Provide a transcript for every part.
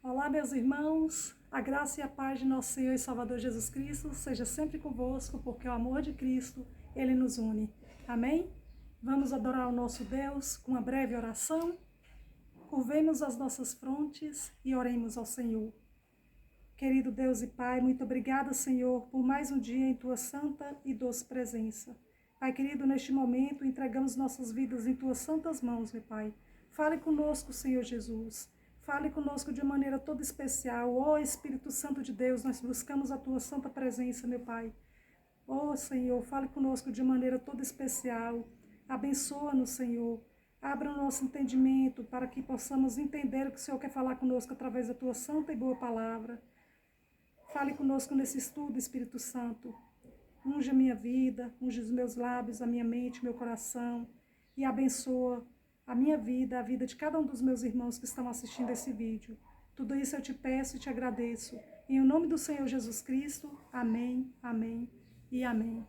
Olá, meus irmãos, a graça e a paz de nosso Senhor e Salvador Jesus Cristo seja sempre convosco, porque o amor de Cristo, Ele nos une. Amém? Vamos adorar o nosso Deus com uma breve oração. Curvemos as nossas frontes e oremos ao Senhor. Querido Deus e Pai, muito obrigada, Senhor, por mais um dia em Tua santa e doce presença. Pai querido, neste momento entregamos nossas vidas em Tuas santas mãos, meu Pai. Fale conosco, Senhor Jesus. Fale conosco de maneira toda especial. Ó Espírito Santo de Deus, nós buscamos a Tua santa presença, meu Pai. Ó Senhor, fale conosco de maneira toda especial. Abençoa-nos, Senhor. Abra o nosso entendimento para que possamos entender o que o Senhor quer falar conosco através da Tua santa e boa palavra. Fale conosco nesse estudo, Espírito Santo. Unge a minha vida, unge os meus lábios, a minha mente, meu coração e abençoa a minha vida, a vida de cada um dos meus irmãos que estão assistindo esse vídeo. Tudo isso eu te peço e te agradeço. Em nome do Senhor Jesus Cristo, amém, amém e amém.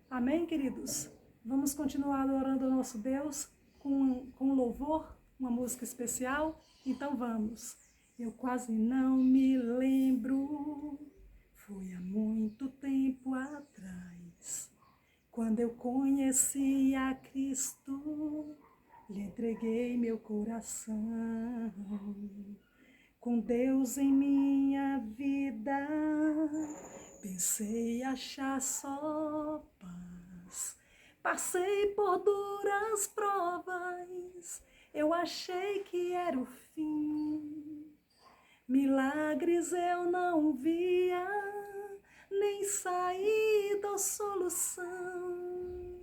Amém, queridos? Vamos continuar adorando o nosso Deus com louvor, uma música especial? Então vamos. Eu quase não me lembro, foi há muito tempo atrás, quando eu conheci a Cristo, lhe entreguei meu coração. Com Deus em minha vida, pensei achar só paz. Passei por duras provas, eu achei que era o fim. Milagres eu não via, nem saída ou solução.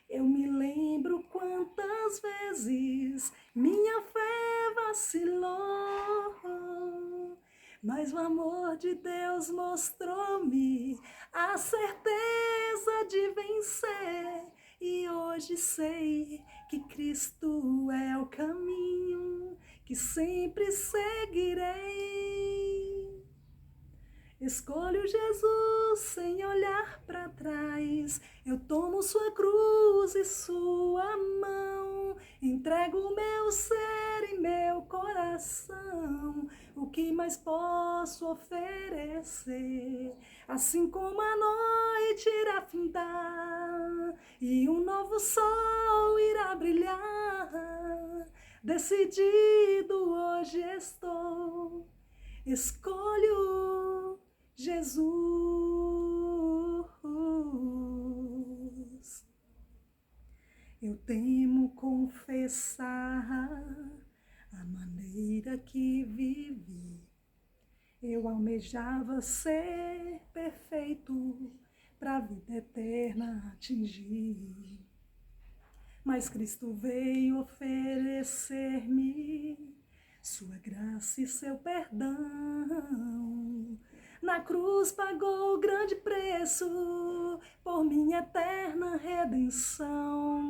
Eu me lembro quantas vezes minha fé vacilou, mas o amor de Deus mostrou-me a certeza de vencer. E hoje sei que Cristo é o caminho que sempre seguirei. Escolho Jesus sem olhar para trás, eu tomo sua cruz e sua mão, entrego meu ser e meu coração, o que mais posso oferecer? Assim como a noite irá findar e um novo sol irá brilhar, decidido hoje estou, escolho Jesus. Eu temo confessar a maneira que vivi. Eu almejava ser perfeito para a vida eterna atingir. Mas Cristo veio oferecer-me sua graça e seu perdão. Na cruz pagou o grande preço por minha eterna redenção.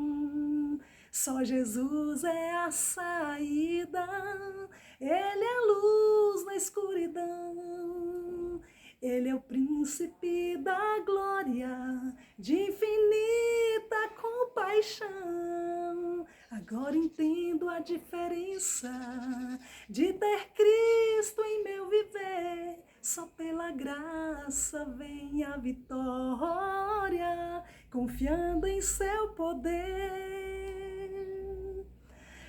Só Jesus é a saída, Ele é a luz na escuridão. Ele é o príncipe da glória, de infinita compaixão. Agora entendo a diferença de ter Cristo em meu viver. Só pela graça vem a vitória, confiando em seu poder.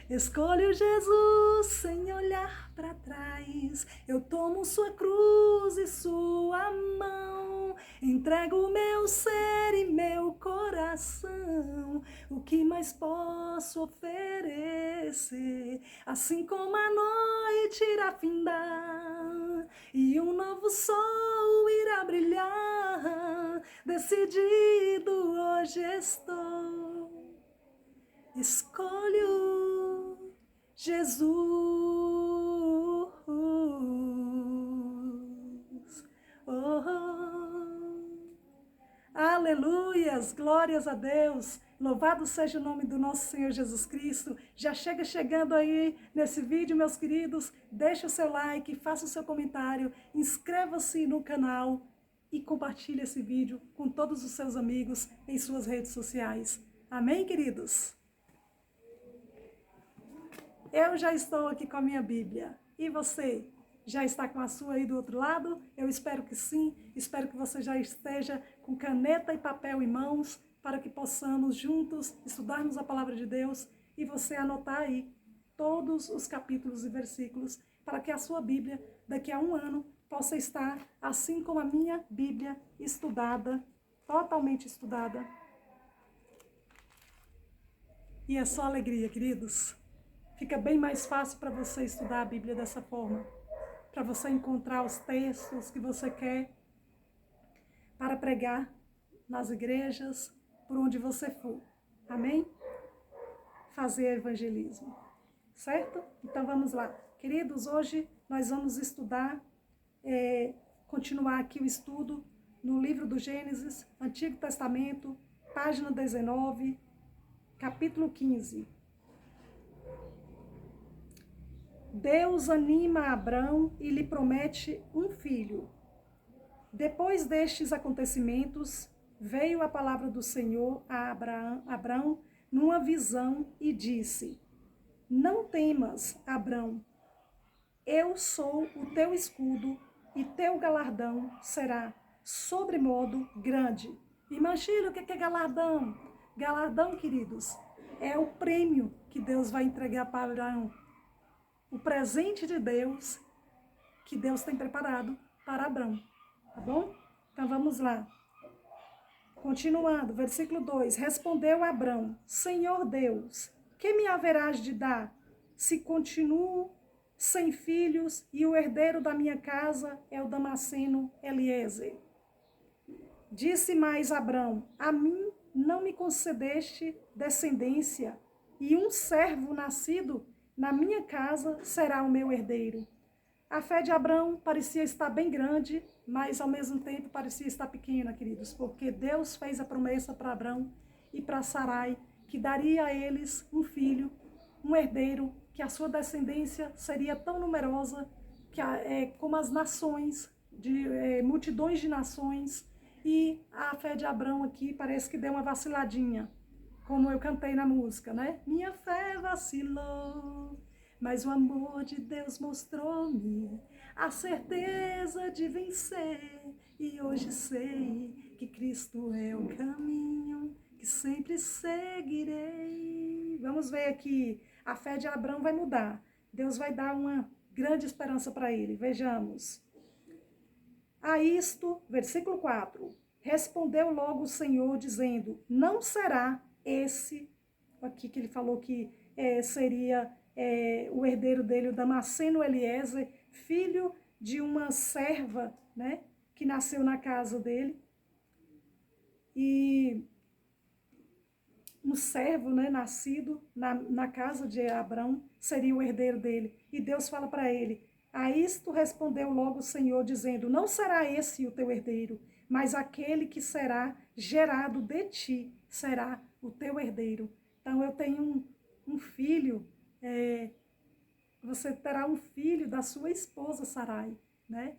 Escolho Jesus sem olhar para trás, eu tomo sua cruz e sua mão, entrego meu ser e meu coração, o que mais posso oferecer? Assim como a noite irá findar e um novo sol irá brilhar, decidido hoje estou, escolho Jesus. Aleluias, glórias a Deus. Louvado seja o nome do nosso Senhor Jesus Cristo. Já chegando aí nesse vídeo, meus queridos. Deixa o seu like, faça o seu comentário, inscreva-se no canal e compartilhe esse vídeo com todos os seus amigos em suas redes sociais. Amém, queridos? Eu já estou aqui com a minha Bíblia. E você? Já está com a sua aí do outro lado? Eu espero que sim. Espero que você já esteja com caneta e papel em mãos para que possamos juntos estudarmos a palavra de Deus e você anotar aí todos os capítulos e versículos para que a sua Bíblia, daqui a um ano, possa estar, assim como a minha Bíblia, estudada, totalmente estudada. E é só alegria, queridos. Fica bem mais fácil para você estudar a Bíblia dessa forma, para você encontrar os textos que você quer para pregar nas igrejas, por onde você for. Amém? Fazer evangelismo. Certo? Então vamos lá. Queridos, hoje nós vamos estudar, continuar aqui o estudo no livro do Gênesis, Antigo Testamento, página 19, capítulo 15. Deus anima Abrão e lhe promete um filho. Depois destes acontecimentos, veio a palavra do Senhor a Abrão numa visão e disse: Não temas, Abrão, eu sou o teu escudo e teu galardão será sobremodo grande. Imagina o que é galardão. Galardão, queridos, é o prêmio que Deus vai entregar para Abraão. O presente de Deus que Deus tem preparado para Abrão. Tá bom? Então vamos lá. Continuando, versículo 2. Respondeu Abrão: Senhor Deus, que me haverás de dar se continuo sem filhos e o herdeiro da minha casa é o Damasceno Eliezer? Disse mais Abrão: A mim não me concedeste descendência, e um servo nascido na minha casa será o meu herdeiro. A fé de Abrão parecia estar bem grande, mas ao mesmo tempo parecia estar pequena, queridos, porque Deus fez a promessa para Abrão e para Sarai que daria a eles um filho, um herdeiro, que a sua descendência seria tão numerosa que, como as nações, multidões de nações. E a fé de Abrão aqui parece que deu uma vaciladinha, como eu cantei na música, né? Minha fé vacilou, mas o amor de Deus mostrou-me a certeza de vencer. E hoje sei que Cristo é o caminho que sempre seguirei. Vamos ver aqui, a fé de Abrão vai mudar. Deus vai dar uma grande esperança para ele. Vejamos. A isto, versículo 4, respondeu logo o Senhor, dizendo: Não será esse, aqui que ele falou que seria o herdeiro dele, o Damasceno Eliezer, filho de uma serva, né, que nasceu na casa dele. E um servo, né, nascido na casa de Abrão seria o herdeiro dele. E Deus fala para ele: A isto respondeu logo o Senhor, dizendo: Não será esse o teu herdeiro, mas aquele que será gerado de ti será o teu herdeiro. Então eu tenho um filho, você terá um filho da sua esposa Sarai, né?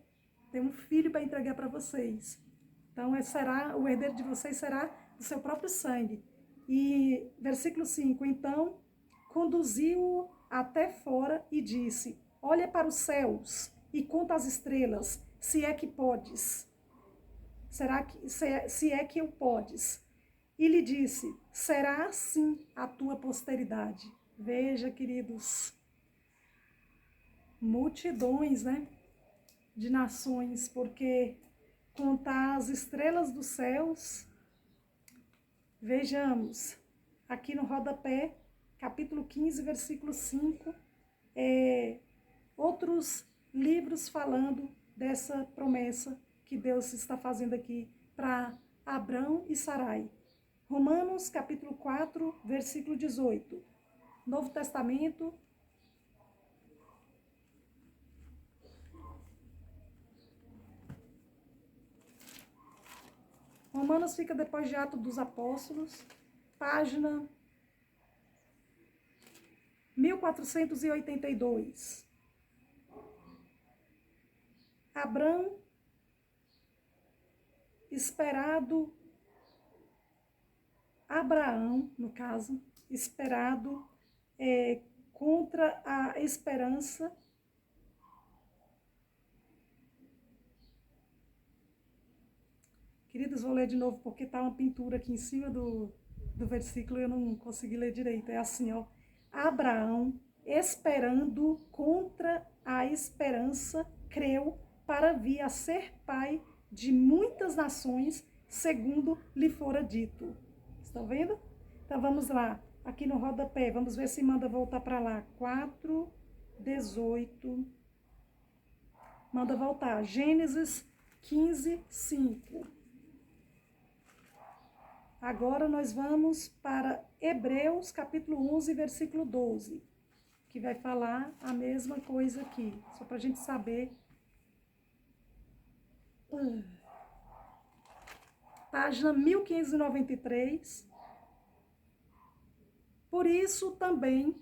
Tem um filho para entregar para vocês. Então o herdeiro de vocês será do seu próprio sangue. E versículo 5, então conduziu-o até fora e disse: Olha para os céus e conta as estrelas, se é que podes. Se é que eu podes. E lhe disse: Será assim a tua posteridade. Veja, queridos, multidões, né, de nações, porque contar as estrelas dos céus. Vejamos, aqui no rodapé, capítulo 15, versículo 5, outros livros falando dessa promessa que Deus está fazendo aqui para Abrão e Sarai. Romanos, capítulo 4, versículo 18. Novo Testamento. Romanos fica depois de Atos dos Apóstolos, página 1482. Abrão, esperado, Abraão, no caso, esperado contra a esperança, Queridos, vou ler de novo porque está uma pintura aqui em cima do versículo e eu não consegui ler direito. É assim, ó. Abraão, esperando contra a esperança, creu para vir a ser pai de muitas nações, segundo lhe fora dito. Estão vendo? Então vamos lá. Aqui no rodapé, vamos ver se manda voltar para lá. 4:18. Manda voltar. Gênesis 15:5. Agora nós vamos para Hebreus, capítulo 11, versículo 12. Que vai falar a mesma coisa aqui. Só para a gente saber. Página 1593. Por isso também,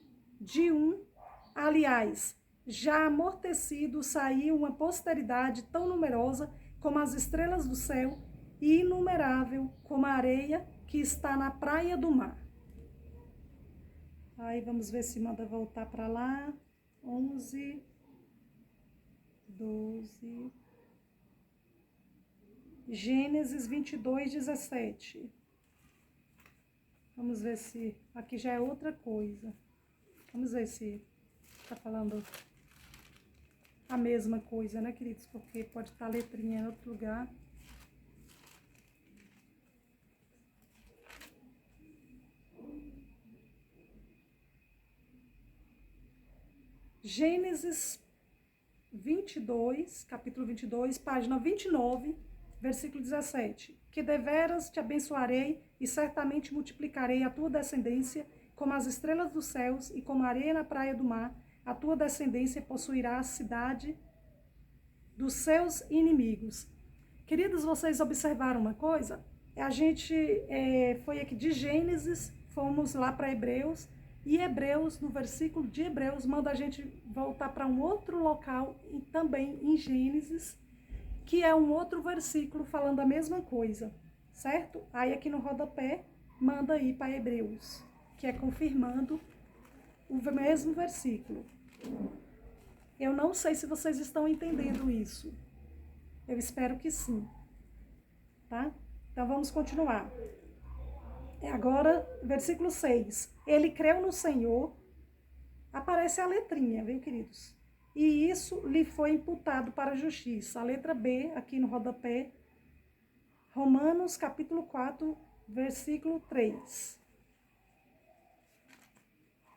aliás, já amortecido, saiu uma posteridade tão numerosa como as estrelas do céu e inumerável como a areia que está na praia do mar. Aí vamos ver se manda voltar para lá. 11, 12. Gênesis 22:17. Vamos ver se aqui já é outra coisa. Vamos ver se está falando a mesma coisa, né, queridos? Porque pode estar a letrinha em outro lugar. Gênesis 22, capítulo 22, página 29, versículo 17. Que deveras te abençoarei e certamente multiplicarei a tua descendência como as estrelas dos céus e como a areia na praia do mar. A tua descendência possuirá a cidade dos seus inimigos. Queridos, vocês observaram uma coisa? A gente foi aqui de Gênesis, fomos lá para Hebreus, e Hebreus, no versículo de Hebreus, manda a gente voltar para um outro local, e também em Gênesis, que é um outro versículo falando a mesma coisa, certo? Aí aqui no rodapé, manda ir para Hebreus, que é confirmando o mesmo versículo. Eu não sei se vocês estão entendendo isso. Eu espero que sim. Tá? Então vamos continuar. Agora, versículo 6. Ele creu no Senhor. Aparece a letrinha, viu, queridos? E isso lhe foi imputado para a justiça. A letra B, aqui no rodapé. Romanos, capítulo 4, versículo 3.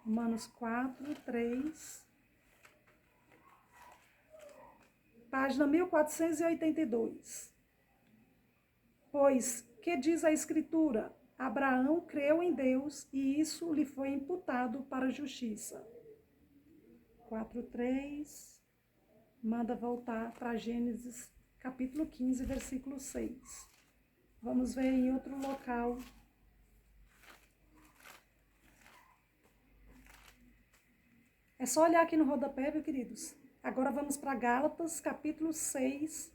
Romanos 4, 3. Página 1482. Pois, que diz a Escritura? Abraão creu em Deus e isso lhe foi imputado para a justiça. 4:3. Manda voltar para Gênesis, capítulo 15, versículo 6. Vamos ver em outro local. É só olhar aqui no rodapé, viu, queridos? Agora vamos para Gálatas, capítulo 6,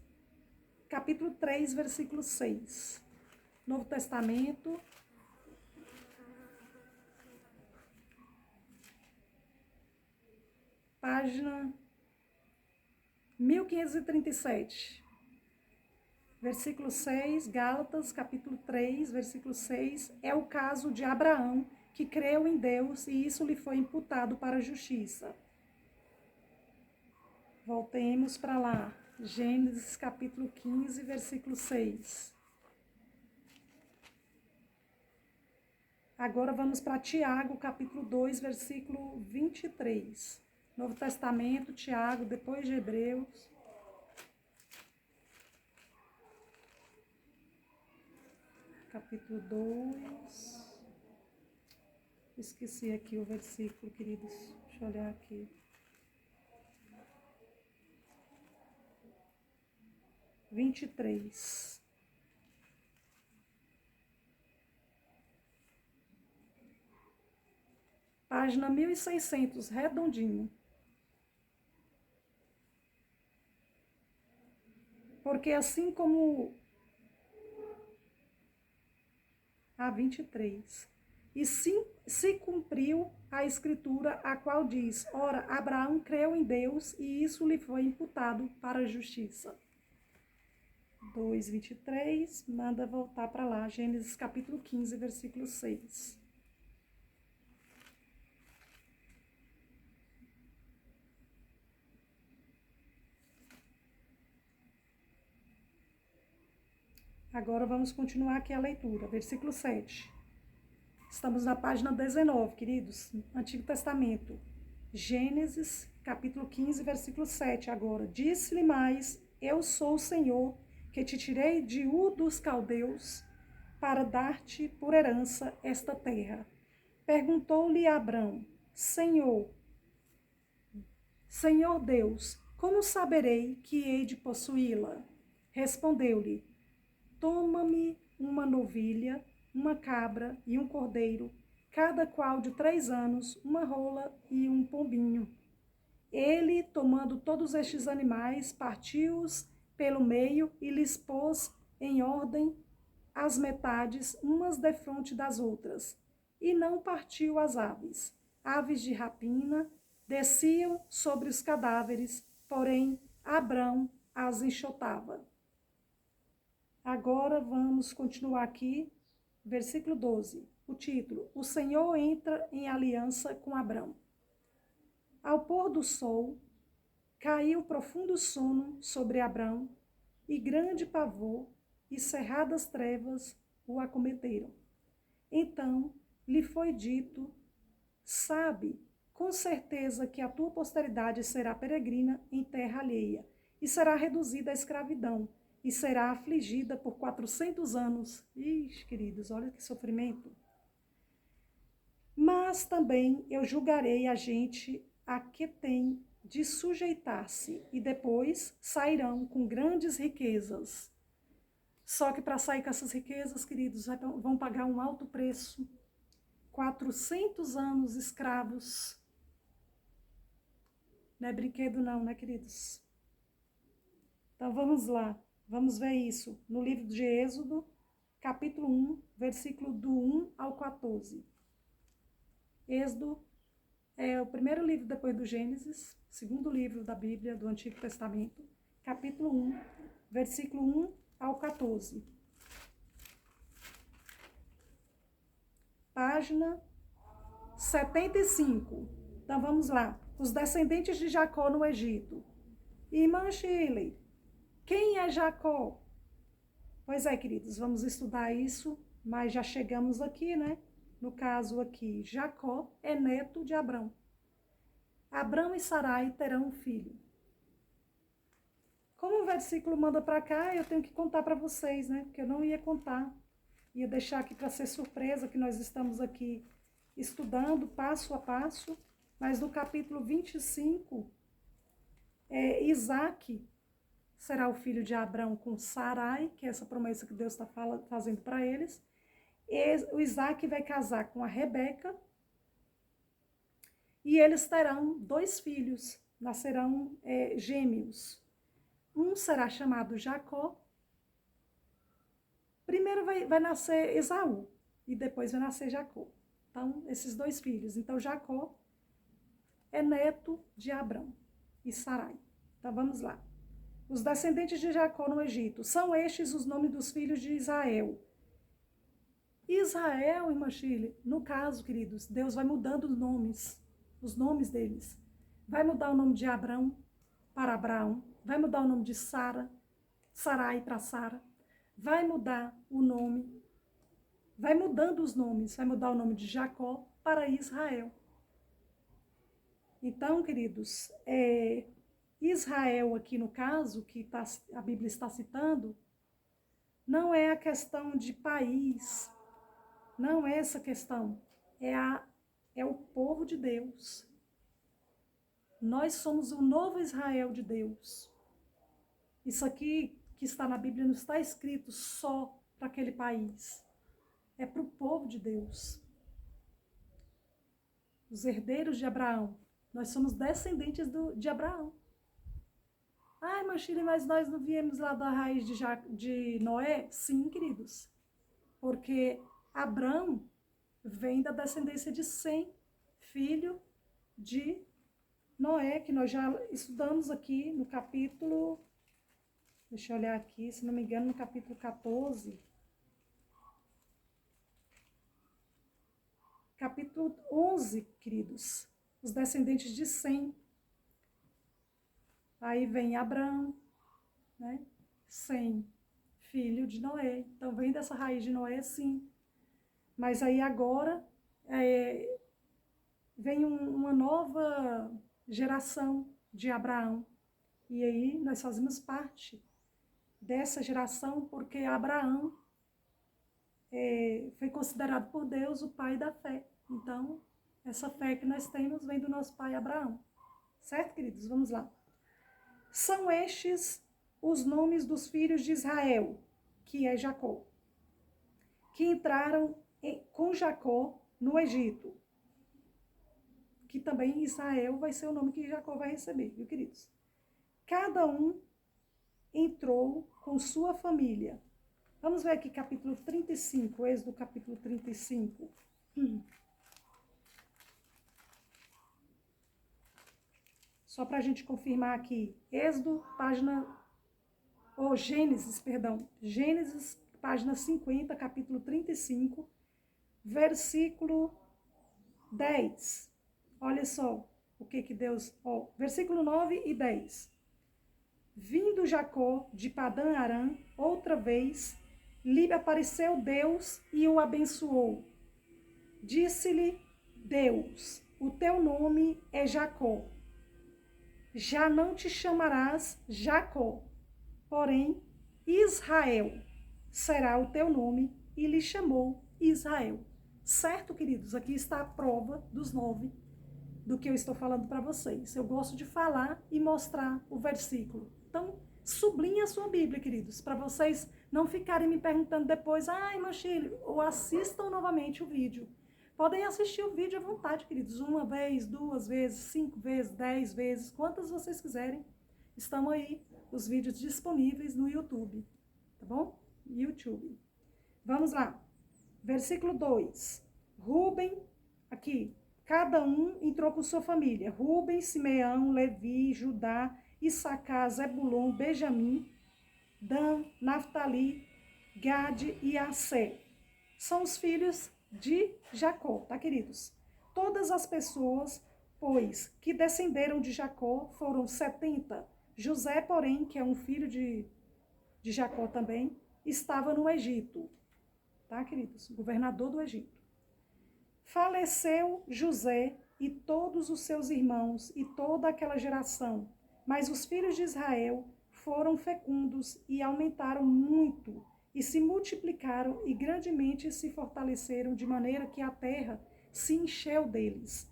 capítulo 3, versículo 6. Novo Testamento. Página 1537. Versículo 6, Gálatas, capítulo 3, versículo 6. É o caso de Abraão, que creu em Deus e isso lhe foi imputado para a justiça. Voltemos para lá. Gênesis, capítulo 15, versículo 6. Agora vamos para Tiago, capítulo 2, versículo 23. Novo Testamento, Tiago, depois de Hebreus. Capítulo 2. Esqueci aqui o versículo, queridos. Deixa eu olhar aqui. Vinte e três. Página 1600, redondinho. Porque assim como... 23. E se cumpriu a escritura, a qual diz, ora, Abraão creu em Deus e isso lhe foi imputado para a justiça. 2, 23, manda voltar para lá, Gênesis capítulo 15, versículo 6. Agora vamos continuar aqui a leitura, versículo 7. Estamos na página 19, queridos, Antigo Testamento. Gênesis, capítulo 15, versículo 7 agora. Disse-lhe mais, eu sou o Senhor, que te tirei de Ur dos Caldeus, para dar-te por herança esta terra. Perguntou-lhe Abrão, Senhor Deus, como saberei que hei de possuí-la? Respondeu-lhe, toma-me uma novilha, uma cabra e um cordeiro, cada qual de 3 anos, uma rola e um pombinho. Ele, tomando todos estes animais, partiu-os pelo meio e lhes pôs em ordem as metades, umas defronte das outras. E não partiu as aves. Aves de rapina desciam sobre os cadáveres, porém Abrão as enxotava. Agora vamos continuar aqui, versículo 12, o título, o Senhor entra em aliança com Abrão. Ao pôr do sol, caiu profundo sono sobre Abrão, e grande pavor e cerradas trevas o acometeram. Então lhe foi dito, sabe, com certeza que a tua posteridade será peregrina em terra alheia, e será reduzida à escravidão, e será afligida por 400 anos. Ixi, queridos, olha que sofrimento. Mas também eu julgarei a gente a que tem de sujeitar-se, e depois sairão com grandes riquezas. Só que para sair com essas riquezas, queridos, vão pagar um alto preço. 400 anos escravos. Não é brinquedo não, né, queridos? Então vamos lá. Vamos ver isso no livro de Êxodo, capítulo 1, versículo do 1 ao 14. Êxodo é o primeiro livro depois do Gênesis, segundo livro da Bíblia, do Antigo Testamento, capítulo 1, versículo 1 ao 14. Página 75. Então vamos lá. Os descendentes de Jacó no Egito. Irmã Shirley, quem é Jacó? Pois é, queridos, vamos estudar isso, mas já chegamos aqui, né? No caso aqui, Jacó é neto de Abrão. Abrão e Sarai terão um filho. Como o versículo manda para cá, eu tenho que contar para vocês, né? Porque eu não ia contar. Ia deixar aqui para ser surpresa, que nós estamos aqui estudando passo a passo. Mas no capítulo 25, Isaac será o filho de Abrão com Sarai, que é essa promessa que Deus está fazendo para eles. O Isaac vai casar com a Rebeca e eles terão 2 filhos, nascerão gêmeos. Um será chamado Jacó. Primeiro vai nascer Esaú e depois vai nascer Jacó. Então, esses 2 filhos. Então, Jacó é neto de Abrão e Sarai. Então, vamos lá. Os descendentes de Jacó no Egito. São estes os nomes dos filhos de Israel. Israel, irmã Shirley, no caso, queridos, Deus vai mudando os nomes deles. Vai mudar o nome de Abrão para Abraão, vai mudar o nome de Sarai para Sara, vai mudar o nome, vai mudando os nomes, vai mudar o nome de Jacó para Israel. Então, queridos, Israel aqui no caso, que a Bíblia está citando, não é a questão de país, não é essa questão, é o povo de Deus. Nós somos o novo Israel de Deus. Isso aqui que está na Bíblia não está escrito só para aquele país, é para o povo de Deus. Os herdeiros de Abraão, nós somos descendentes de Abraão. Ai, Manchile, mas nós não viemos lá da raiz de Noé? Sim, queridos. Porque Abrão vem da descendência de Sem, filho de Noé, que nós já estudamos aqui no capítulo Deixa eu olhar aqui, se não me engano, no capítulo 14. Capítulo 11, queridos. Os descendentes de Sem. Aí vem Abraão, né? Sem, filho de Noé. Então, vem dessa raiz de Noé, sim. Mas aí agora vem uma nova geração de Abraão. E aí nós fazemos parte dessa geração porque Abraão foi considerado por Deus o pai da fé. Então, essa fé que nós temos vem do nosso pai Abraão. Certo, queridos? Vamos lá. São estes os nomes dos filhos de Israel, que é Jacó, que entraram com Jacó no Egito. Que também Israel vai ser o nome que Jacó vai receber, viu, queridos? Cada um entrou com sua família. Vamos ver aqui capítulo 35, Êxodo capítulo 35. Só para a gente confirmar aqui, Gênesis, página 50, capítulo 35, versículo 10. Olha só o que Deus... versículo 9 e 10. Vindo Jacó de Padã Arã, outra vez, lhe apareceu Deus e o abençoou. Disse-lhe Deus, o teu nome é Jacó. Já não te chamarás Jacó, porém Israel será o teu nome, e lhe chamou Israel. Certo, queridos? Aqui está a prova dos 9 do que eu estou falando para vocês. Eu gosto de falar e mostrar o versículo. Então, sublinhe a sua Bíblia, queridos, para vocês não ficarem me perguntando depois, irmã Shirley, ou assistam novamente o vídeo. Podem assistir o vídeo à vontade, queridos, 1 vez, 2 vezes, 5 vezes, 10 vezes, quantas vocês quiserem. Estão aí os vídeos disponíveis no YouTube, tá bom? YouTube. Vamos lá. Versículo 2. Rúben, aqui, cada um entrou com sua família. Rúben, Simeão, Levi, Judá, Issacar, Zebulon, Benjamim, Dan, Naftali, Gade e Assé. São os filhos de Jacó, tá, queridos? Todas as pessoas, pois, que descenderam de Jacó foram 70. José, porém, que é um filho de Jacó também, estava no Egito, tá, queridos? Governador do Egito. Faleceu José e todos os seus irmãos e toda aquela geração, mas os filhos de Israel foram fecundos e aumentaram muito, e se multiplicaram e grandemente se fortaleceram, de maneira que a terra se encheu deles.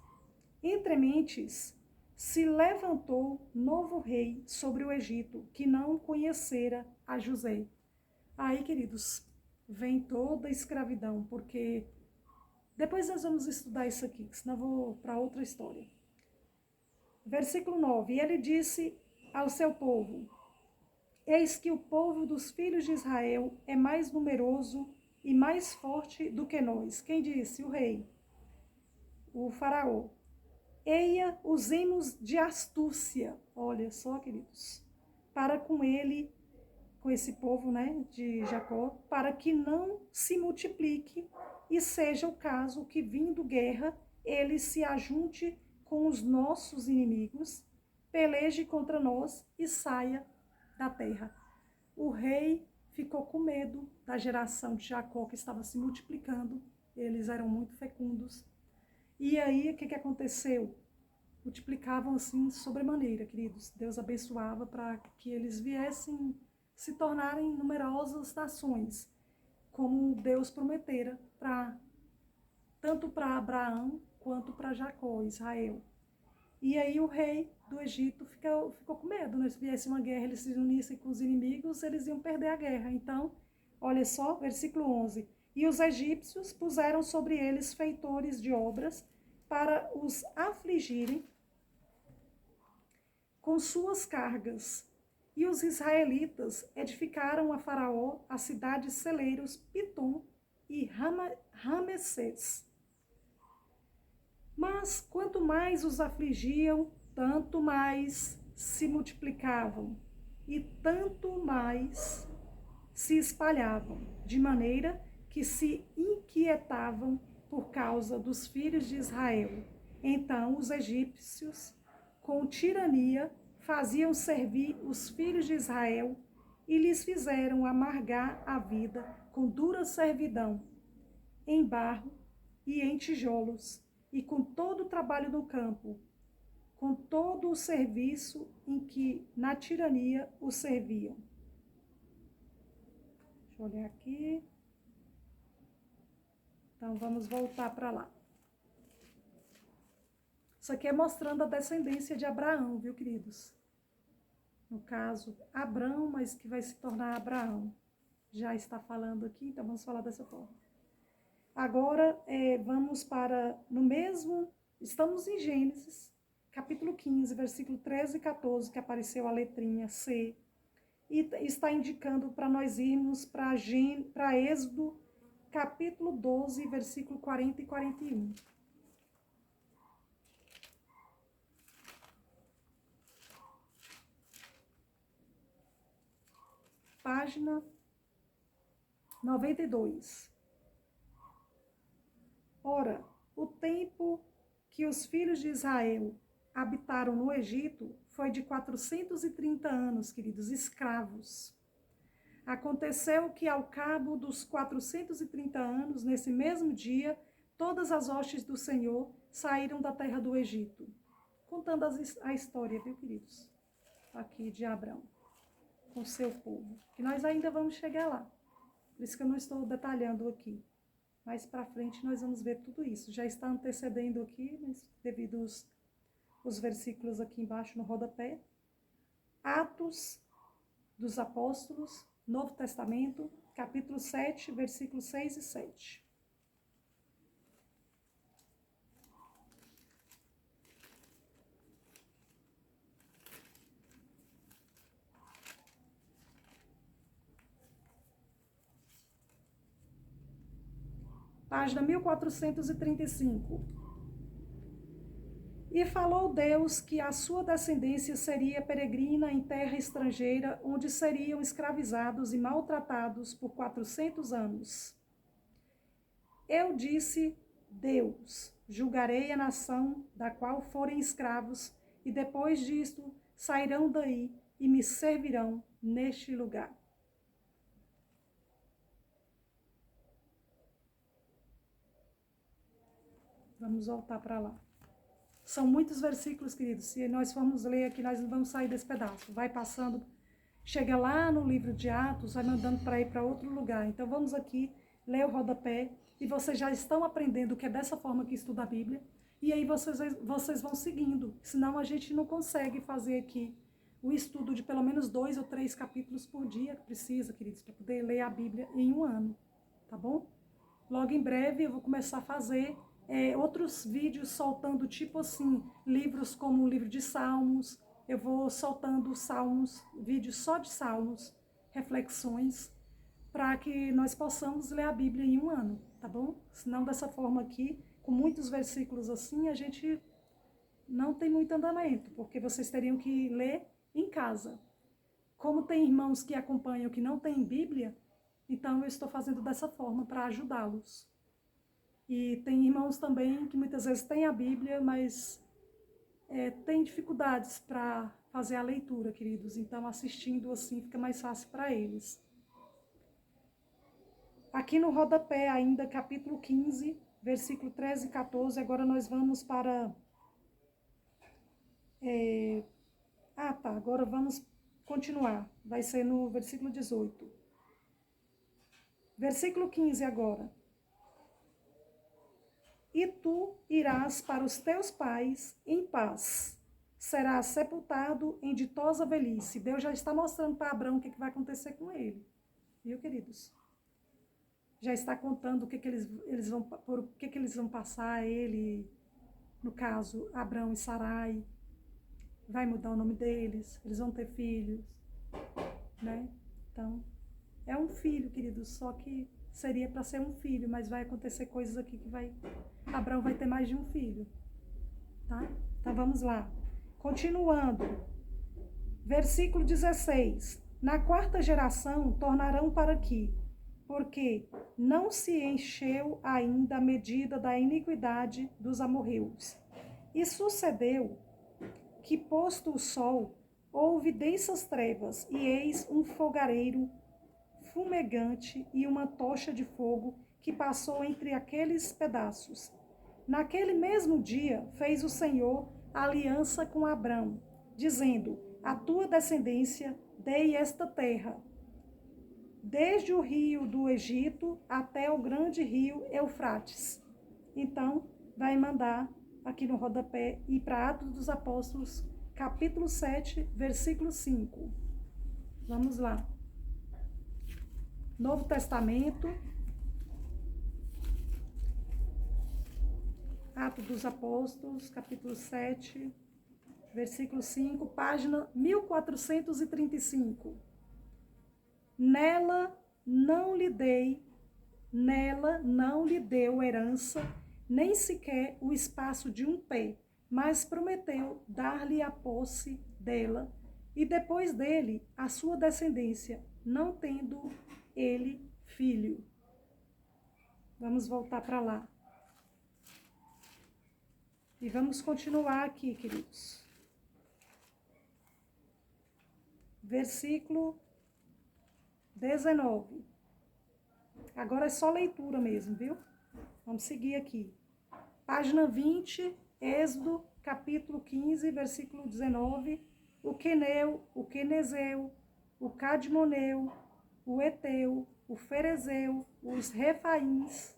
Entre mentes, se levantou novo rei sobre o Egito, que não conhecera a José. Aí, queridos, vem toda a escravidão, porque depois nós vamos estudar isso aqui, senão eu vou para outra história. Versículo 9, e ele disse ao seu povo, eis que o povo dos filhos de Israel é mais numeroso e mais forte do que nós. Quem disse? O rei, o faraó. Eia, usemos de astúcia, olha só, queridos, para com ele, com esse povo, né, de Jacó, para que não se multiplique e seja o caso que, vindo guerra, ele se ajunte com os nossos inimigos, peleje contra nós e saia da terra. O rei ficou com medo da geração de Jacó que estava se multiplicando, eles eram muito fecundos. E aí, o que aconteceu? Multiplicavam assim sobremaneira, queridos. Deus abençoava para que eles viessem se tornarem numerosas nações, como Deus prometera, tanto para Abraão quanto para Jacó, Israel. E aí o rei do Egito ficou com medo, né? Se viesse uma guerra, eles se unissem com os inimigos, eles iam perder a guerra. Então, olha só, versículo 11. E os egípcios puseram sobre eles feitores de obras para os afligirem com suas cargas. E os israelitas edificaram a Faraó as cidades celeiros Pitom e Ramessés. Mas quanto mais os afligiam, tanto mais se multiplicavam. e tanto mais se espalhavam, de maneira que se inquietavam por causa dos filhos de Israel. Então os egípcios, com tirania, faziam servir os filhos de Israel e lhes fizeram amargar a vida com dura servidão, em barro e em tijolos, e com todo o trabalho no campo, com todo o serviço em que na tirania os serviam. Deixa eu olhar aqui. Então, vamos voltar para lá. Isso aqui é mostrando a descendência de Abraão, viu, queridos? No caso, Abrão, mas que vai se tornar Abraão. Já está falando aqui, então vamos falar dessa forma. Agora, vamos para, estamos em Gênesis, capítulo 15, versículo 13 e 14, que apareceu a letrinha C, e está indicando para nós irmos para Êxodo, capítulo 12, versículo 40 e 41. Página 92. Ora, o tempo que os filhos de Israel habitaram no Egito foi de 430 anos, queridos, escravos. Aconteceu que ao cabo dos 430 anos, nesse mesmo dia, todas as hostes do Senhor saíram da terra do Egito. Contando a história, viu, queridos? Aqui de Abrão, com seu povo. Que nós ainda vamos chegar lá. Por isso que eu não estou detalhando aqui. Mais para frente nós vamos ver tudo isso. Já está antecedendo aqui, mas devido os versículos aqui embaixo no rodapé. Atos dos Apóstolos, Novo Testamento, capítulo 7, versículos 6 e 7. Página 1435. E falou Deus que a sua descendência seria peregrina em terra estrangeira, onde seriam escravizados e maltratados por 400 anos. Eu disse, Deus, julgarei a nação da qual forem escravos, e depois disto sairão daí e me servirão neste lugar. Vamos voltar para lá. São muitos versículos, queridos. Se nós formos ler aqui, nós não vamos sair desse pedaço. Vai passando, chega lá no livro de Atos, vai mandando para ir para outro lugar. Então vamos aqui ler o rodapé e vocês já estão aprendendo que é dessa forma que estuda a Bíblia. E aí vocês vão seguindo. Senão a gente não consegue fazer aqui o estudo de pelo menos 2 ou 3 capítulos por dia que precisa, queridos, para poder ler a Bíblia em um ano. Tá bom? Logo em breve eu vou começar a fazer outros vídeos soltando, tipo assim, livros como o livro de Salmos. Eu vou soltando Salmos, vídeos só de Salmos, reflexões, para que nós possamos ler a Bíblia em um ano, tá bom? Senão dessa forma aqui, com muitos versículos assim, a gente não tem muito andamento, porque vocês teriam que ler em casa. Como tem irmãos que acompanham que não têm Bíblia, então eu estou fazendo dessa forma para ajudá-los. E tem irmãos também que muitas vezes têm a Bíblia, mas têm dificuldades para fazer a leitura, queridos. Então, assistindo assim, fica mais fácil para eles. Aqui no rodapé ainda, capítulo 15, versículo 13 e 14. Agora nós vamos para... agora vamos continuar. Vai ser no versículo 18. Versículo 15 agora. E tu irás para os teus pais em paz. Serás sepultado em ditosa velhice. Deus já está mostrando para Abraão o que vai acontecer com ele. Viu, queridos? Já está contando o que eles vão passar, ele, no caso, Abraão e Sarai. Vai mudar o nome deles, eles vão ter filhos, né? Então, é um filho, queridos, só que seria para ser um filho, mas vai acontecer coisas aqui que Abraão vai ter mais de um filho, tá? Então vamos lá. Continuando. Versículo 16. Na quarta geração tornarão para aqui, porque não se encheu ainda a medida da iniquidade dos amorreus. E sucedeu que, posto o sol, houve densas trevas, e eis um fogareiro fumegante e uma tocha de fogo que passou entre aqueles pedaços. Naquele mesmo dia fez o Senhor aliança com Abrão, dizendo: a tua descendência dei esta terra, desde o rio do Egito até o grande rio Eufrates. Então, vai mandar aqui no rodapé ir para Atos dos Apóstolos, capítulo 7, versículo 5. Vamos lá. Novo Testamento, Atos dos Apóstolos, capítulo 7, versículo 5, página 1435. Nela não lhe deu herança, nem sequer o espaço de um pé, mas prometeu dar-lhe a posse dela, e depois dele a sua descendência, não tendo ele filho. Vamos voltar para lá. E vamos continuar aqui, queridos. Versículo 19. Agora é só leitura mesmo, viu? Vamos seguir aqui. Página 20, Êxodo, capítulo 15, versículo 19. O Queneu, o Quenezeu, o Cadmoneu, o Eteu, o Ferezeu, os Refaíns,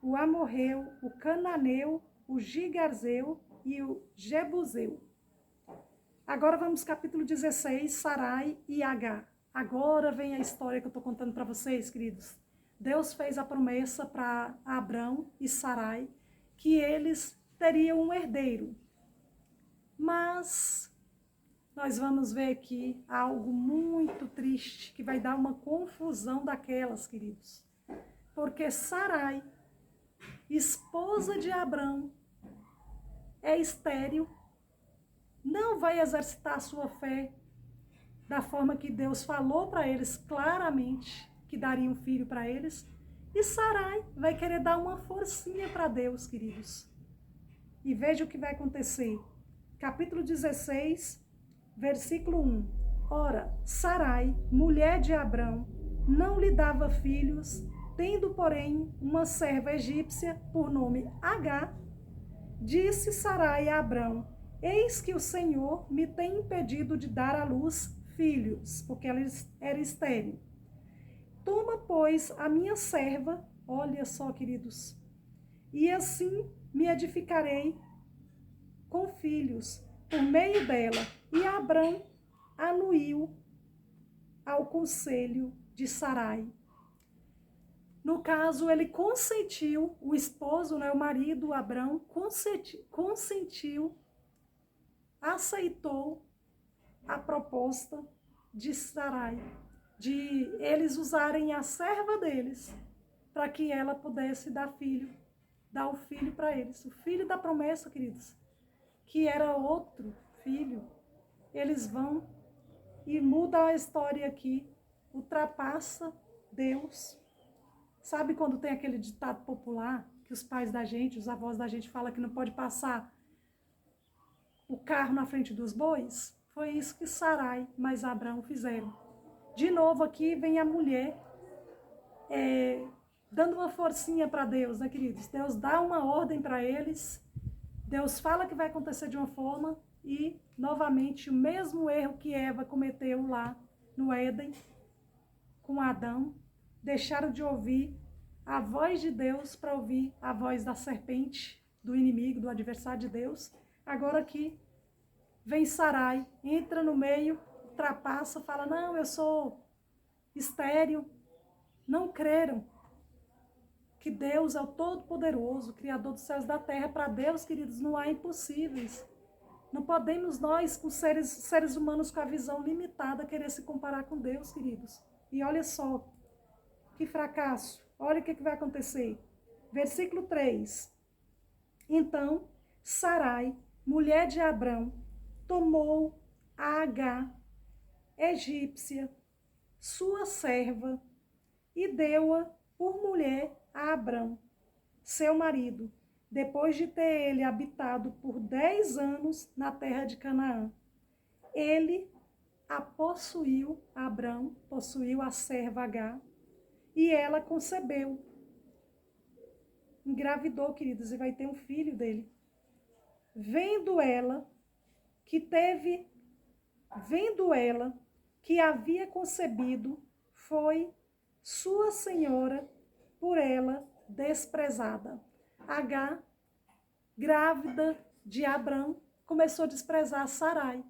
o Amorreu, o Cananeu, o Gigarzeu e o Jebuseu. Agora vamos capítulo 16, Sarai e Agar. Agora vem a história que eu estou contando para vocês, queridos. Deus fez a promessa para Abrão e Sarai que eles teriam um herdeiro. Mas nós vamos ver aqui algo muito triste, que vai dar uma confusão daquelas, queridos. Porque Sarai, esposa de Abrão, é estéril, não vai exercitar a sua fé da forma que Deus falou para eles claramente que daria um filho para eles. E Sarai vai querer dar uma forcinha para Deus, queridos. E veja o que vai acontecer. Capítulo 16, versículo 1. Ora, Sarai, mulher de Abrão, não lhe dava filhos, tendo, porém, uma serva egípcia por nome Agar. Disse Sarai a Abrão: eis que o Senhor me tem impedido de dar à luz filhos, porque ela era estéril. Toma, pois, a minha serva, olha só, queridos, e assim me edificarei com filhos por meio dela. E Abrão anuiu ao conselho de Sarai. No caso, ele consentiu, o esposo, né, o marido, Abrão, consentiu, aceitou a proposta de Sarai, de eles usarem a serva deles para que ela pudesse dar o filho para eles. O filho da promessa, queridos, que era outro filho. Eles vão e muda a história aqui, ultrapassa Deus. Sabe quando tem aquele ditado popular que os pais da gente, os avós da gente falam que não pode passar o carro na frente dos bois? Foi isso que Sarai mais Abrão fizeram. De novo aqui vem a mulher dando uma forcinha para Deus, né, queridos? Deus dá uma ordem para eles, Deus fala que vai acontecer de uma forma e, novamente, o mesmo erro que Eva cometeu lá no Éden com Adão. Deixaram de ouvir a voz de Deus para ouvir a voz da serpente, do inimigo, do adversário de Deus. Agora aqui vem Sarai, entra no meio, ultrapassa, fala: não, eu sou estéril. Não creram que Deus é o Todo-Poderoso, Criador dos céus e da terra. Para Deus, queridos, não há impossíveis. Não podemos nós, com seres humanos com a visão limitada, querer se comparar com Deus, queridos. E olha só, que fracasso. Olha o que vai acontecer. Versículo 3. Então, Sarai, mulher de Abrão, tomou a Agar, egípcia, sua serva, e deu-a por mulher a Abrão, seu marido, depois de ter ele habitado por 10 anos na terra de Canaã. Ele a possuiu, Abrão possuiu a serva Agar, e ela concebeu. Engravidou, queridos, e vai ter um filho dele. Vendo ela que havia concebido, foi sua senhora por ela desprezada. Agar, grávida de Abrão, começou a desprezar Sarai,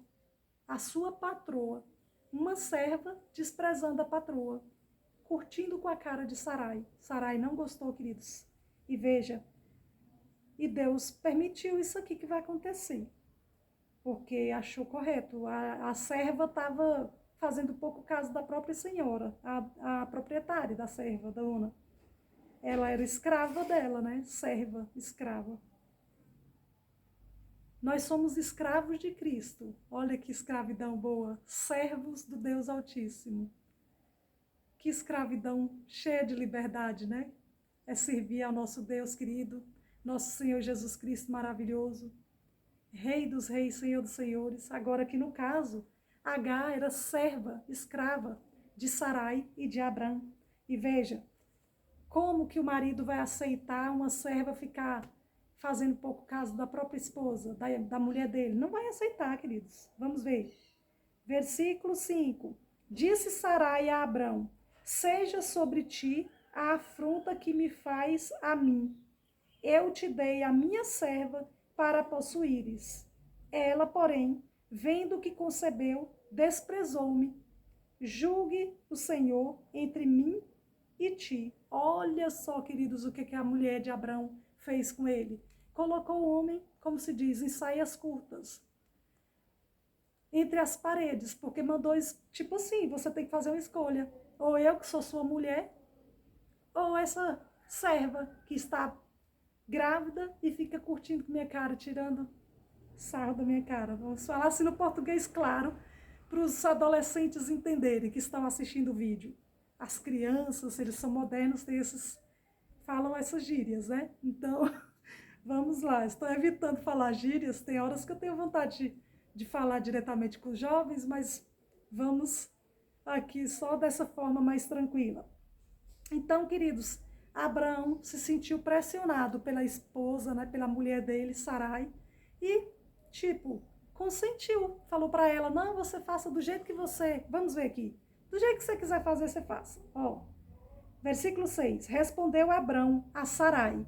a sua patroa, uma serva desprezando a patroa, curtindo com a cara de Sarai. Sarai não gostou, queridos. E veja, e Deus permitiu isso aqui que vai acontecer, porque achou correto. A serva estava fazendo pouco caso da própria senhora, a proprietária da serva, dona. Ela era escrava dela, né? Serva, escrava. Nós somos escravos de Cristo. Olha que escravidão boa. Servos do Deus Altíssimo. Que escravidão cheia de liberdade, né? É servir ao nosso Deus querido, nosso Senhor Jesus Cristo maravilhoso, Rei dos reis, Senhor dos senhores. Agora que no caso, Agar era serva, escrava de Sarai e de Abrão. E veja, como que o marido vai aceitar uma serva ficar fazendo pouco caso da própria esposa, da mulher dele? Não vai aceitar, queridos. Vamos ver. Versículo 5. Disse Sarai a Abrão: seja sobre ti a afronta que me faz a mim. Eu te dei a minha serva para possuíres. Ela, porém, vendo que concebeu, desprezou-me. Julgue o Senhor entre mim e ti. Olha só, queridos, o que a mulher de Abrão fez com ele. Colocou o homem, como se diz, em saias curtas, entre as paredes, porque mandou, tipo assim, você tem que fazer uma escolha. Ou eu, que sou sua mulher, ou essa serva que está grávida e fica curtindo com minha cara, tirando sarro da minha cara. Vamos falar assim no português claro, para os adolescentes entenderem que estão assistindo o vídeo. As crianças, eles são modernos, falam essas gírias, né? Então, vamos lá. Estou evitando falar gírias, tem horas que eu tenho vontade de falar diretamente com os jovens, mas vamos aqui só dessa forma mais tranquila. Então, queridos, Abraão se sentiu pressionado pela esposa, né, pela mulher dele, Sarai, e, consentiu. Falou para ela: não, você faça do jeito que você... Vamos ver aqui. Do jeito que você quiser fazer, você faça. Ó, versículo 6. Respondeu Abrão a Sarai,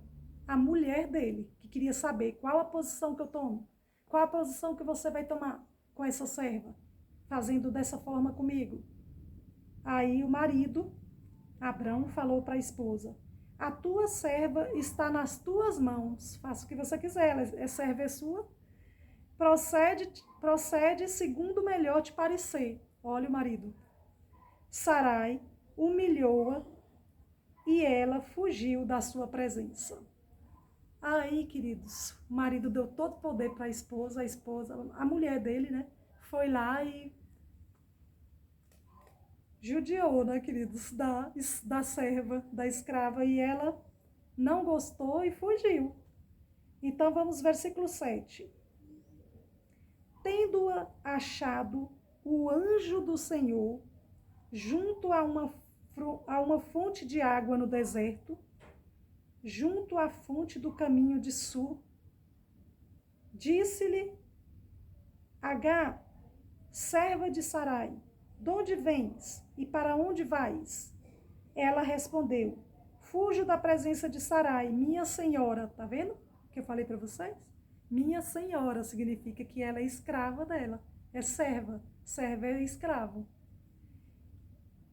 a mulher dele, que queria saber qual a posição que eu tomo, qual a posição que você vai tomar com essa serva, fazendo dessa forma comigo. Aí o marido, Abrão, falou para a esposa: a tua serva está nas tuas mãos, faça o que você quiser, ela serva é sua, procede segundo melhor te parecer. Olha o marido. Sarai humilhou-a e ela fugiu da sua presença. Aí, queridos, o marido deu todo o poder para a esposa, a mulher dele, né, foi lá e judiou, né, queridos, da serva, da escrava, e ela não gostou e fugiu. Então, vamos, versículo 7. Tendo-a achado o anjo do Senhor junto a uma fonte de água no deserto, junto à fonte do caminho de Sur, disse-lhe: Agar, serva de Sarai, de onde vens e para onde vais? Ela respondeu: fujo da presença de Sarai, minha senhora. Tá vendo o que eu falei para vocês? Minha senhora significa que ela é escrava dela, é serva. Serva é escravo.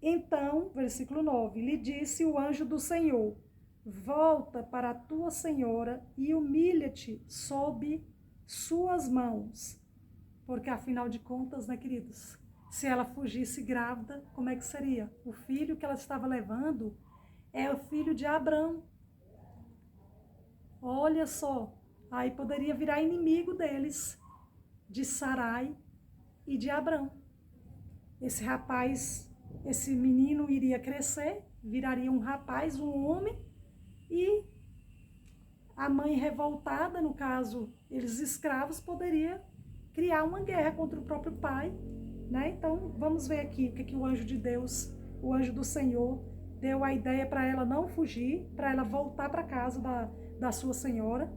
Então, versículo 9, lhe disse o anjo do Senhor: volta para a tua senhora e humilha-te sob suas mãos. Porque, afinal de contas, né, queridos, se ela fugisse grávida, como é que seria? O filho que ela estava levando é o filho de Abrão. Olha só, aí poderia virar inimigo deles, de Sarai e de Abrão. Esse rapaz, esse menino iria crescer, viraria um rapaz, um homem, e a mãe revoltada, no caso, eles escravos, poderia criar uma guerra contra o próprio pai, né? Então, vamos ver aqui o que o anjo de Deus, o anjo do Senhor, deu a ideia para ela não fugir, para ela voltar para casa da sua senhora.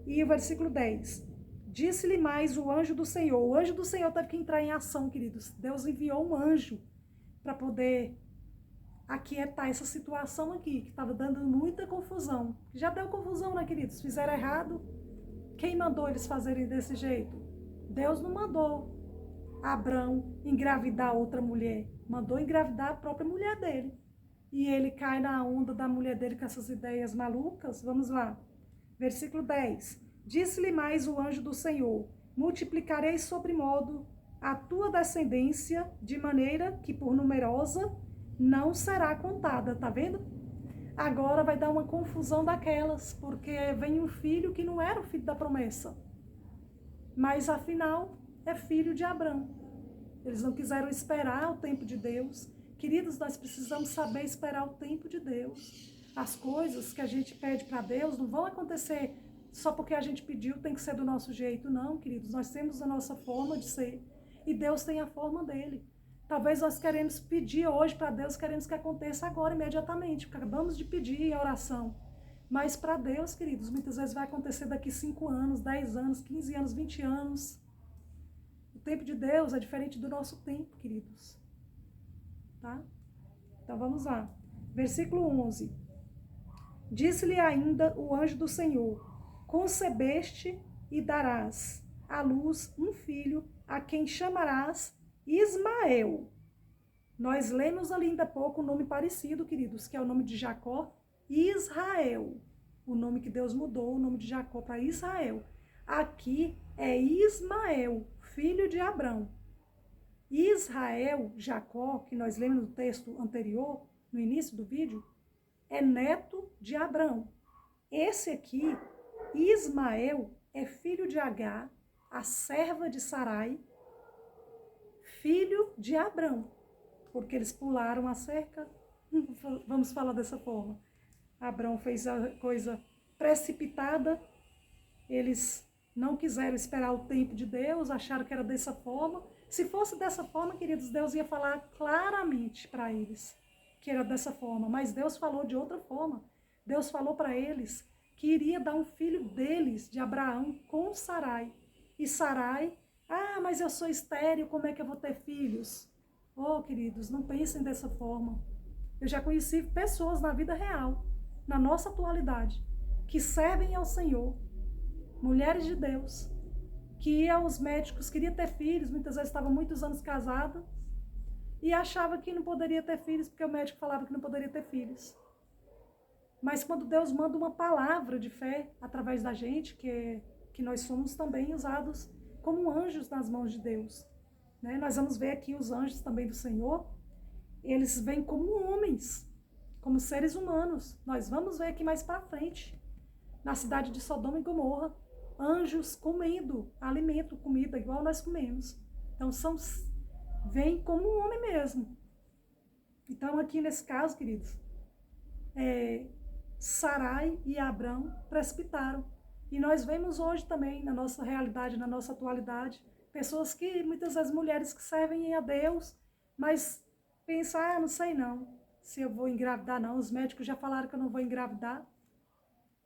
E o versículo 10. Disse-lhe mais o anjo do Senhor. O anjo do Senhor teve que entrar em ação, queridos. Deus enviou um anjo para poder aquietar essa situação aqui, que estava dando muita confusão. Já deu confusão, né, queridos? Fizeram errado. Quem mandou eles fazerem desse jeito? Deus não mandou Abrão engravidar outra mulher. Mandou engravidar a própria mulher dele. E ele cai na onda da mulher dele com essas ideias malucas. Vamos lá. Versículo 10. Disse-lhe mais o anjo do Senhor: multiplicarei sobremodo a tua descendência, de maneira que por numerosa não será contada. Tá vendo? Agora vai dar uma confusão daquelas, porque vem um filho que não era o filho da promessa, mas afinal é filho de Abrão. Eles não quiseram esperar o tempo de Deus. Queridos, nós precisamos saber esperar o tempo de Deus. As coisas que a gente pede para Deus não vão acontecer só porque a gente pediu, tem que ser do nosso jeito. Não, queridos, nós temos a nossa forma de ser e Deus tem a forma dele. Talvez nós queremos pedir hoje para Deus, queremos que aconteça agora, imediatamente, porque acabamos de pedir a oração. Mas para Deus, queridos, muitas vezes vai acontecer daqui 5 anos, 10 anos, 15 anos, 20 anos. O tempo de Deus é diferente do nosso tempo, queridos. Tá? Então vamos lá. Versículo 11. Disse-lhe ainda o anjo do Senhor: concebeste e darás à luz um filho, a quem chamarás Ismael. Nós lemos ali ainda há pouco um nome parecido, queridos, que é o nome de Jacó, Israel. O nome que Deus mudou, o nome de Jacó para Israel. Aqui é Ismael, filho de Abrão. Israel, Jacó, que nós lemos no texto anterior, no início do vídeo, é neto de Abrão. Esse aqui, Ismael, é filho de Agar, a serva de Sarai, filho de Abrão, porque eles pularam a cerca. Vamos falar dessa forma. Abrão fez a coisa precipitada, eles não quiseram esperar o tempo de Deus, acharam que era dessa forma. Se fosse dessa forma, queridos, Deus ia falar claramente para eles que era dessa forma, mas Deus falou de outra forma. Deus falou para eles que iria dar um filho deles, de Abraão, com Sarai. E Sarai, mas eu sou estéril, como é que eu vou ter filhos? Oh, queridos, não pensem dessa forma. Eu já conheci pessoas na vida real, na nossa atualidade, que servem ao Senhor, mulheres de Deus, que iam aos médicos, queria ter filhos, muitas vezes estavam muitos anos casadas, e achava que não poderia ter filhos, porque o médico falava que não poderia ter filhos. Mas quando Deus manda uma palavra de fé através da gente, que nós somos também usados como anjos nas mãos de Deus, né? Nós vamos ver aqui os anjos também do Senhor, eles vêm como homens, como seres humanos. Nós vamos ver aqui mais para frente, na cidade de Sodoma e Gomorra, anjos comendo alimento, comida, igual nós comemos. Então, vêm como um homem mesmo. Então, aqui nesse caso, queridos, Sarai e Abrão precipitaram. E nós vemos hoje também, na nossa realidade, na nossa atualidade, pessoas que, muitas vezes, mulheres que servem a Deus, mas pensam, não sei não, se eu vou engravidar não, os médicos já falaram que eu não vou engravidar.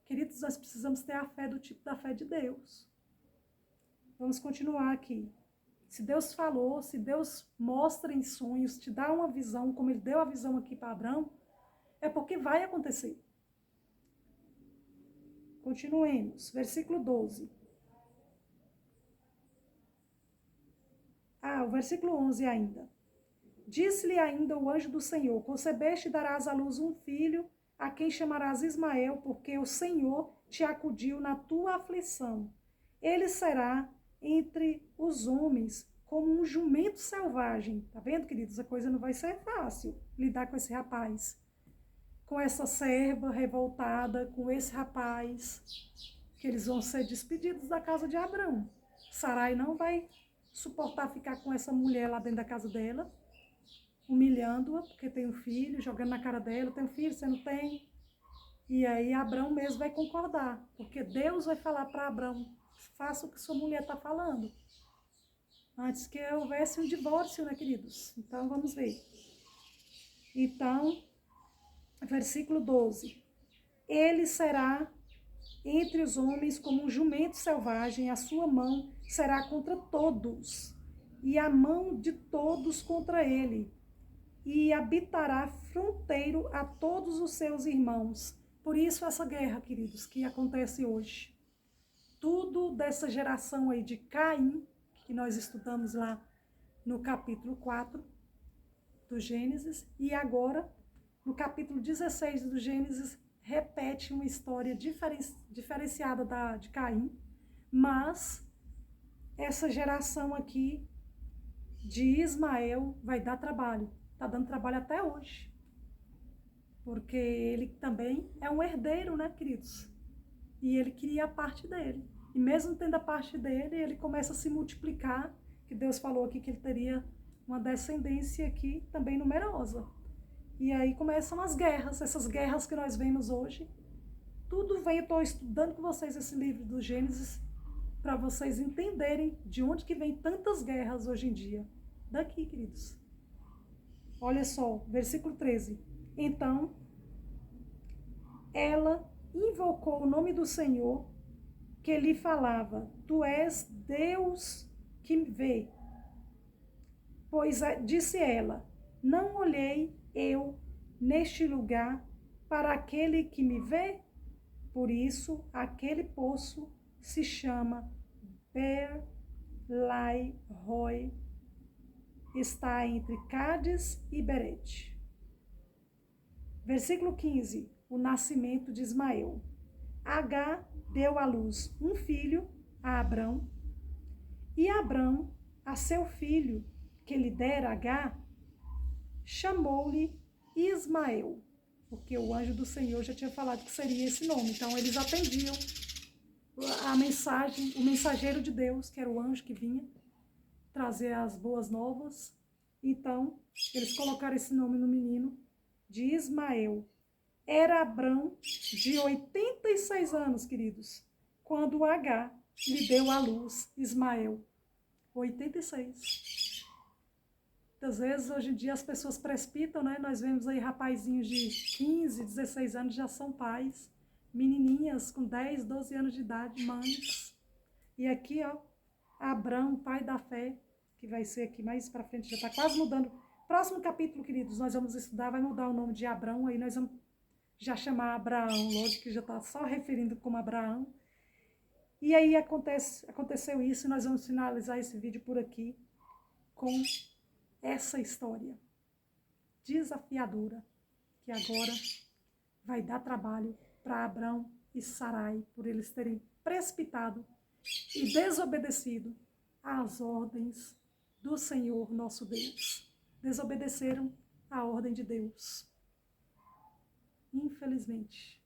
Queridos, nós precisamos ter a fé do tipo da fé de Deus. Vamos continuar aqui. Se Deus falou, se Deus mostra em sonhos, te dá uma visão, como ele deu a visão aqui para Abrão, é porque vai acontecer. Continuemos, versículo 12. O versículo 11 ainda. Disse-lhe ainda o anjo do Senhor: concebeste e darás à luz um filho, a quem chamarás Ismael, porque o Senhor te acudiu na tua aflição. Ele será entre os homens como um jumento selvagem. Tá vendo, queridos? A coisa não vai ser fácil lidar com esse rapaz. Com essa serva revoltada, com esse rapaz, que eles vão ser despedidos da casa de Abrão. Sarai não vai suportar ficar com essa mulher lá dentro da casa dela, humilhando-a, porque tem um filho, jogando na cara dela, tem um filho, você não tem? E aí Abrão mesmo vai concordar, porque Deus vai falar para Abrão, faça o que sua mulher está falando. Antes que houvesse um divórcio, né, queridos? Então, vamos ver. Então, versículo 12. Ele será entre os homens como um jumento selvagem, a sua mão será contra todos, e a mão de todos contra ele, e habitará fronteiro a todos os seus irmãos. Por isso essa guerra, queridos, que acontece hoje. Tudo dessa geração aí de Caim, que nós estudamos lá no capítulo 4 do Gênesis, e agora, no capítulo 16 do Gênesis, repete uma história diferenciada de Caim, mas essa geração aqui de Ismael vai dar trabalho, está dando trabalho até hoje, porque ele também é um herdeiro, né, queridos? E ele queria a parte dele. E mesmo tendo a parte dele, ele começa a se multiplicar, que Deus falou aqui que ele teria uma descendência aqui também numerosa. E aí começam as guerras, essas guerras que nós vemos hoje. Tudo vem, eu estou estudando com vocês esse livro do Gênesis, para vocês entenderem de onde que vem tantas guerras hoje em dia. Daqui, queridos. Olha só, versículo 13. Então, ela invocou o nome do Senhor, que lhe falava, tu és Deus que me vê. Pois disse ela, não olhei eu neste lugar para aquele que me vê? Por isso, aquele poço se chama Beer-Lahai-Roi, está entre Cádiz e Berete. Versículo 15, o nascimento de Ismael. Agar deu à luz um filho a Abrão, e Abrão, a seu filho, que lhe dera Agar, chamou-lhe Ismael, porque o anjo do Senhor já tinha falado que seria esse nome. Então, eles atendiam a mensagem, o mensageiro de Deus, que era o anjo que vinha trazer as boas novas. Então, eles colocaram esse nome no menino de Ismael. Era Abrão de 86 anos, queridos, quando Agar lhe deu à luz Ismael. 86. Muitas vezes, hoje em dia, as pessoas precipitam, né? Nós vemos aí rapazinhos de 15, 16 anos já são pais. Menininhas com 10, 12 anos de idade, mães. E aqui, ó, Abrão, pai da fé, que vai ser aqui mais para frente, já está quase mudando. Próximo capítulo, queridos, nós vamos estudar, vai mudar o nome de Abrão, aí nós vamos já chamar Abraão, lógico que já está só referindo como Abraão. E aí aconteceu isso, e nós vamos finalizar esse vídeo por aqui com essa história desafiadora, que agora vai dar trabalho para Abrão e Sarai, por eles terem precipitado e desobedecido às ordens do Senhor nosso Deus. Desobedeceram à ordem de Deus, infelizmente,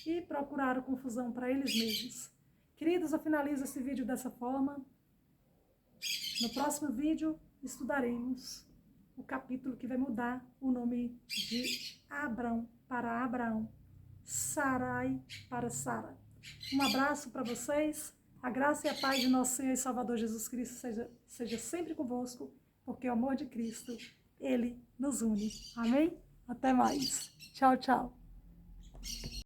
e procuraram confusão para eles mesmos. Queridos, eu finalizo esse vídeo dessa forma. No próximo vídeo, estudaremos o capítulo que vai mudar o nome de Abrão para Abraão, Sarai para Sara. Um abraço para vocês. A graça e a paz de nosso Senhor e Salvador Jesus Cristo seja sempre convosco, porque o amor de Cristo, Ele nos une. Amém? Até mais. Tchau, tchau.